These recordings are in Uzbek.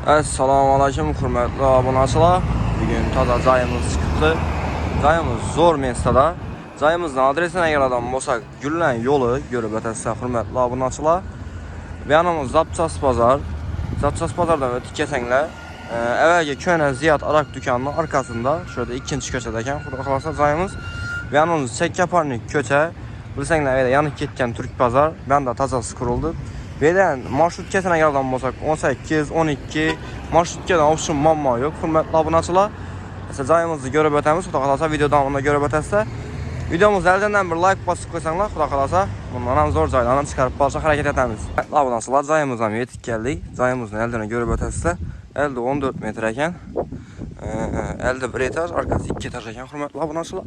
Assalomu alaykum, hurmatli obunachilar. Bugun toza joyimiz chiqdi. Joyimiz zo'r mestada. Joyimizning adresini agardan bo'lsak, Gullan yo'li ko'rib o'tasizlar, hurmatli obunachilar. Bu yanimiz Zapchas bozor. Zapchas bozordan o'tib kelsanglar, avvalgi ko'na Ziyod aroq do'konining orqasida, shurada ikkinchi ko'chada ekan, xudo xolasa joyimiz. Bu yanimiz Chekkaparnik ko'cha. Bilsanglar, yanib ketgan Turk bozor. Bu yerda tozasi qurildi. Beden marshrutkasına agardan bo'lsak 18, 12 marshrutkada option muammo yo'q, hurmatli obunachilar. Siz joyimizni ko'rib o'tamiz, xudo xolasa video davomida ko'rib o'tasizlar. Videomizni eldan bir like bosib qo'ysanglar, xudo xolasa bundan ham zo'r joylarni chiqarib olishga harakat etamiz. Obunachilar, joyimizga yetib keldik. Joyimizni eldan ko'rib o'tasizlar. Elde 14 metr ekan. Elde 1 etaj, arkasi 2 etaj ekan, hurmatli obunachilar.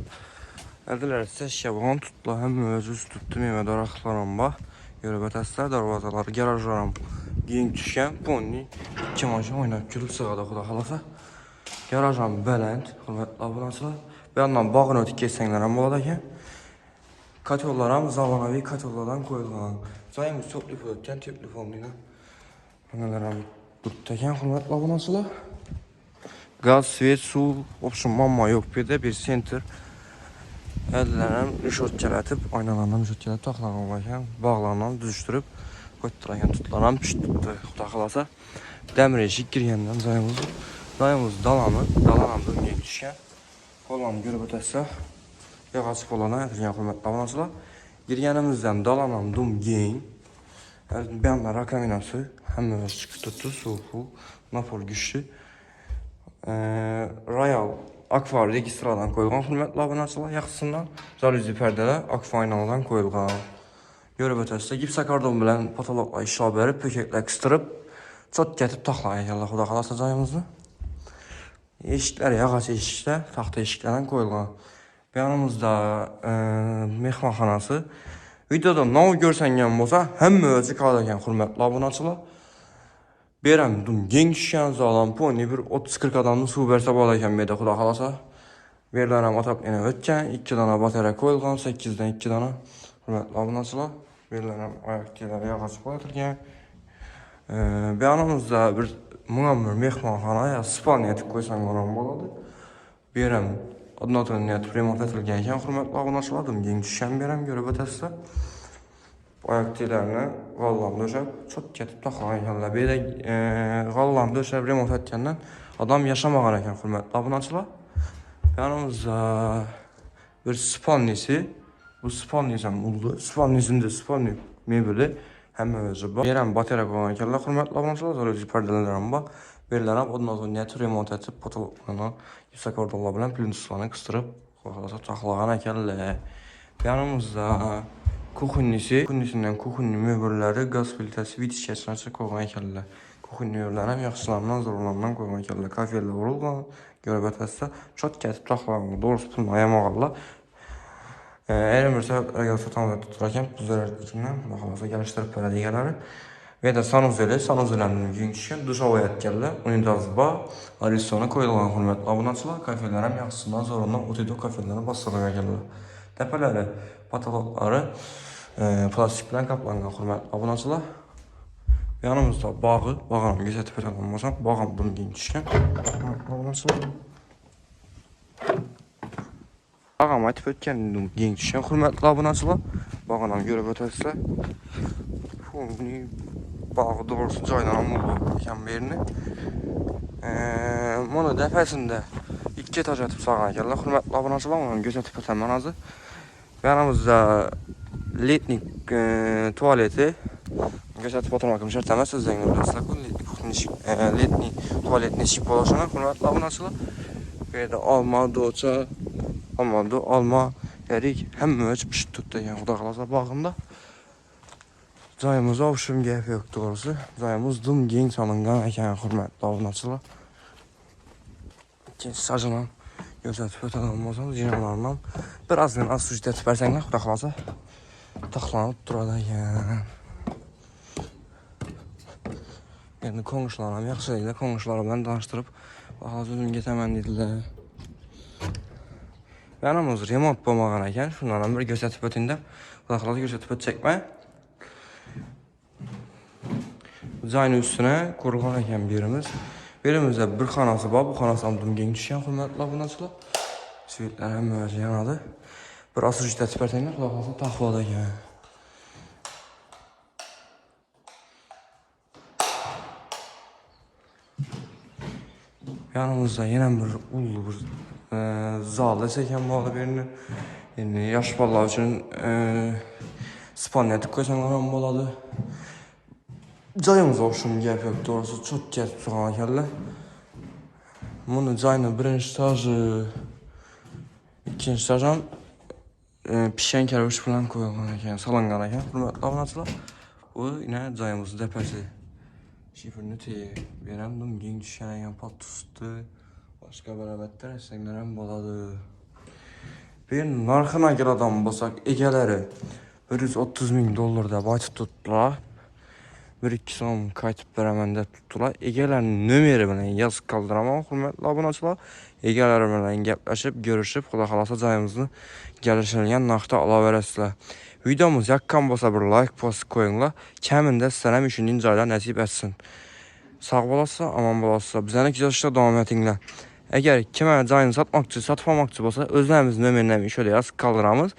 Eldeler sesya bo'lgan tutlar, hamma o'zi üst tutdi, meva daraxtlarim bor. Görüb o'tasizlar, darvozalar, garajlar ham keng tushgan. Ponni 2 mashina o'ynab kelib sig'adi, xudo xolasa. Garaj ham baland, hurmatli obunachilar. Bu yerdan bog'ini o'tib ketsanglar ham bo'ladi ekan. Kotellar ham zamonaviy kotellardan qo'yilgan. Joyimiz to'pli o'tgan, tepli bo'lmaydi. Bunalar ham turibdi ekan, hurmatli obunachilar. Gaz, svet, suv, option muammo yo'q bu yerda, bir center. Ellerim rüşotçalatib, aynalardan rüşotçalatib taxlagan ekan, bağlardan düzüştürüb, qo'yib tutlardan pişib tutdi, xudo xolasa. Demir eshik kirgandan joyimiz dalanı ham bunga tushgan. Pollarni ko'rib o'tasizlar. Yog'och pollardan aytilgan, hurmatli obunachilar. Girganimizdan dalan ham dum keng. Bu yerda rakominasi hammasi chiqib turibdi, suv, napol go'shti. Royal Akfa registradan qo'yilgan, hurmatli obunachilar, yaxshisidan jaluzi perdeler Akfa aynalardan qo'yilgan. Görüb o'tasizlar, gipsokardon bilan patologlar ishlab berib, pökaklar qistirib, cho'tkatib taxlagan ekanlar, xudo xolasa joyimizni. Eshiklar yog'och eshiklar, taxta eshiklardan qo'yilgan. Bu yanimizda mehmonxonasi. Videoda nav ko'rsangan bo'lsa, hamma o'zi qoladi ekan, hurmatli obunachilar. Berem dum keng tushgan zolam poni bir 30-40 adamni suv bersa bo'lar ekan meda, xudo xolasa. Berlar ham atab yana o'tgan, 2 dona batareya qo'yilgan, 8 dan 2 dona. Hurmatli obunachilar, berlar ham oyoq kiyimlari yog'och qo'yilgan. Bu yanimizda bir muammar mehmonxona, ya spalnya etib qo'ysangiz ham bo'ladi. Berem odnotoniyat remont etilgan ekan, hurmatli obunachilar, dum keng tushgan berem ko'rib o'tasizlar. Oyoq kiyimlarini g'ollam döşəb, çok ketib taxlagan ekanlar. Bu yerda g'ollam döşəb remont etgandan adam yaşamagan ekan, hurmatli obunachilar. Yanımızda bir spalnisi, bu spalnisi ham oldu. Spalnisinde spalni mebeli hamma o'zi bor. Berem batareya qo'ygan ekanlar, hurmatli obunachilar, zo'raydi perdelar ham bor. Berlar ham odnotoniyat remont etib, patologlarni yusakordonlar bilan plyuslarni qistirib, xolasa taxlagan ekanlar. Yanımızda kuxunnisinden kuxunni möbürleri, gaz filtresi, vitişkesini koygan ekanlar. Kuxunni möbürleri hem yaxsılarından, zorlarından koygan ekanlar. Kafeler vurulgan, görüb o'tasizlar, çot ketib taxlagan, doğrusu pulni ayamag'anlar. Eğer bir sebepler gelse tam tuturarken bizler içinden bakalasa geliştirip beradi egalari. Ve de sanuzeli keng tushgan, dushovoy etganlar, unitaz bor, aristona qo'yilgan, hurmatli obunachilar. Kafeler hem yaxsılarından, zorlarından o'tida kafelerni bostirgan ekanlar. Tepelari, patologlari plastik bilan kaplangan, hurmatli obunachilar. Yanimizda bog'i, bog'ni ko'rsatib o'taman bo'lsam, bog'im bunga keng tushgan. Obunachilar. Bog'im aytib o'tganim keng tushgan, hurmatli obunachilar. Bog'ni ham ko'rib o'tasizlar. Buni bog'i doğrusu joydan ham ekan bu yerni. Mana dafasida 2 etaj etib solgan ekanlar, hurmatli obunachilar. Uni ham ko'rsatib o'taman hozir. Yanımızda letnik tuvaleti gösterip oturmakım şart emas, sizden bilasizlar. Letni tuvaletni ishib bo'lishini, hurmatli obunachilar. Bu yerda olma, docha, olma, erik hamma o'ch pishib turibdi ekan, xudo xolasa bog'imda. Joyimiz o'shim gap yo'q, to'g'risi. Joyimiz dum keng solingan ekan, hurmatli obunachilar. Sajınan gözetip öteden olmasanız yinalarından birazdan az sucuk etip versengler, xudo xolasa taxlanıp turadi ekan. Endi qo'ng'ishlar ham yaxshi deydilar, qo'ng'ishlar bilan tanishtirib, hozir o'zim ketaman dedilar. Yanimiz remont bo'lmagan ekan, shundan ham bir ko'rsatib o'ting deb, xudo xolasa ko'rsatib o'tchakman. Cayın üstüne kurulgan ekan birimiz. Birimizde bir xanası var. Bu xanası amdım gen düşen hürmetli abunatçılar. Svetler hem müvəcə yanadı. Bir asıcı tətbərtəyinlə qulaq alsın taxvada ekan. Yanımızda yine bir ulu bir zal desəkən bu arada birini. Yani yaş balalar üçün spanyatik koysanlar boladı. Cayımız oxşum gəp yok doğrusu çok gəp soğan kəllə. Bunu cayını birinci stajı, ikinci stajam pişen kərviş falan koyulgan ekan, salangan ekan. Hürmetli abunatçılar. Bu yine cayımızın dəpəsi. Şifrini verəm, gen düşən ekan pat tutdu. Başqa bərabətlər əsənglərəm boladı. Bir narxına görə adam basaq, egələri $130.000 da baytı tutdular. 1-2 son kayıt beraməndə tutdular. Egələrin nömeri bilən yazıq qaldıramam, hürmetli abunatçılar. Egələri bilən gəpləşib, görüşüb, xuda xalasa cayımızı gəlişələyən naxta ala verəsilər. Videomuz yakkan basa bir like post koyunlar. Kəmində sizlərəm 3-cü caylar nəsib etsin. Sağ bolasa, aman bolasa. Bizəni güzəlişdə davam etinlər. Əgər kimə cayını satmaqçı, satmamaqçı bolsa, özlərimiz nömerinə şöyle yazıq qaldıramız.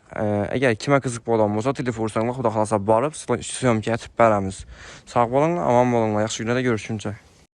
Əgər kimə qızıq bolan olsa, telefon vursanlar, xuda xalasa barıb, syomki etib bərəmiz. Sağ bolunlar, aman bolunlar, yaxşı günlərdə görüşüncə.